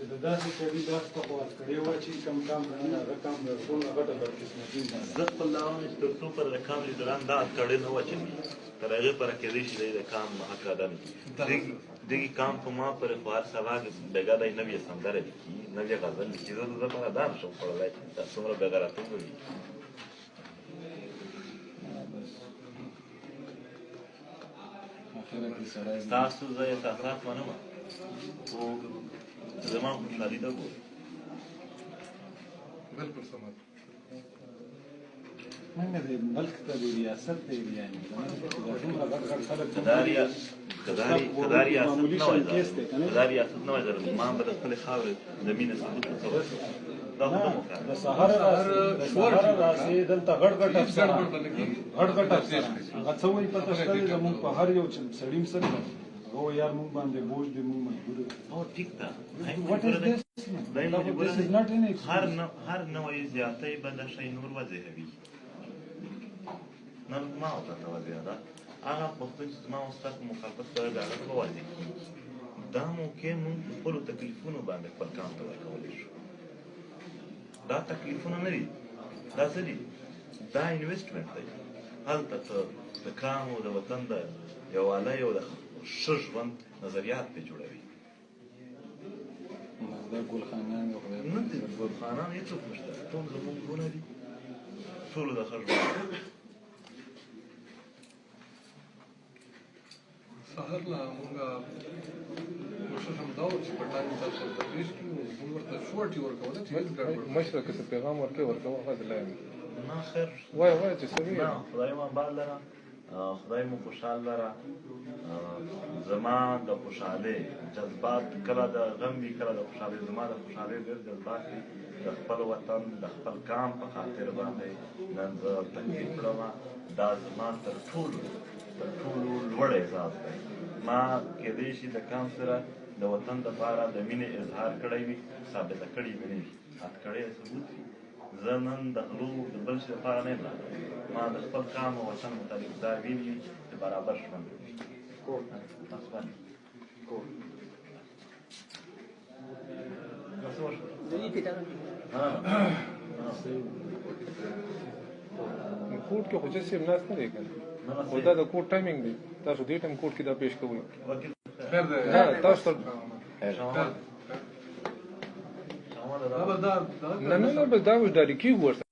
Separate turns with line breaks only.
د داسې سړي درس ته خو ورکړی وه چې کم کام نه هغه کام د ټوله غټه بدقسمتي ده.
زه خپل دا وایم چې تر څو پر د کام لیډران دا کړی نه واچوي تر هغې پره کېدی شي دی د کام حق ادا نه کړي. دغې کام په ما پرې خو هر سبا بېګا دی نوې سندره لیکي نوې غزل لیکي. زه د ده پره دا نشم خوړلی چې دا څومره بېغیرتوب وي. ستاسو زه احساسات منم خو زما خوشحالي ته ګورم.
بالکل سمات
څنګه د ملک ته د ریاست دی یعنې دومره غټ غټ خلک
که دا ریاست نه وای زلمان به د خپلې خاورې د مینې ثبوت ورکولی. دا خو نه مو کار
د سهاره راسې دلته غټ غټ افسران هغه څه وایي پته شته دی زمونږ په هر یو سړي څه دی هغه وایي یار مونږ باندې بوج دی مونږ مجبور یو.
او ټیک ده هر نوعی زیاتی به دا شی نور وضعوي. نن ما ورته توضیح ده هغه پښتون چې زما او ستا په مخالفت سره د هغه به واضح کړي. دا موقع مونږ په خپلو تکلیفونو باندې خپل کام ته ورکولی شو. دا تکلیفونه نه دي دا څه دي دا انویسټمنټ دی. هلته ته د کام او د وطن د یووالۍ او د ښه ژوند نظریات پرې جوړوي.
دا ګلخانان
نه دي ګلخانان هېڅوک نشته ټول زموږ ورونه دي ټولو د ښه ژوند.
سهار لا مونږ کوشش هم دا وه چې په ټایم تاسو ورته پېښ کړو مونږ ورته شورټي ورکوله چې هېڅ ګډوډ
مشره که څه پیغام ورکوي ورکوه هغه لا
نه خیر
وایه چې څه وي.
نه خدای مو آباد لره خدای مو خوشحال لره. زما د خوشحالۍ جذبات کله د غم وي کله د خوشحالۍ. زما د خوشحالۍ ډېر جذبات دي د خپل وطن د خپل کام په خاطر باندې نن زه تکلیف کړم. دا زما تر ټولو لوړ احساس دی. ما کېدی شي د کام سره د وطن دپاره د مینې اظهار کړی وي ثابته کړې مې نه وي هتکړی ثبوت وي. زه نن د غلو د بل شي لپاره نه یم راغلی. ما د خپل کام او وطن متعلق دا ویلي چې برابر ژوند وکړي.
کوټ کې خو جسم ناست نه دی که نه خو دا د کوټ ټایمینګ دی. تاسو دې ټایم کوټ کې دا پېښ کوئ تاسو نه بس دا ډالې کېږو ورسره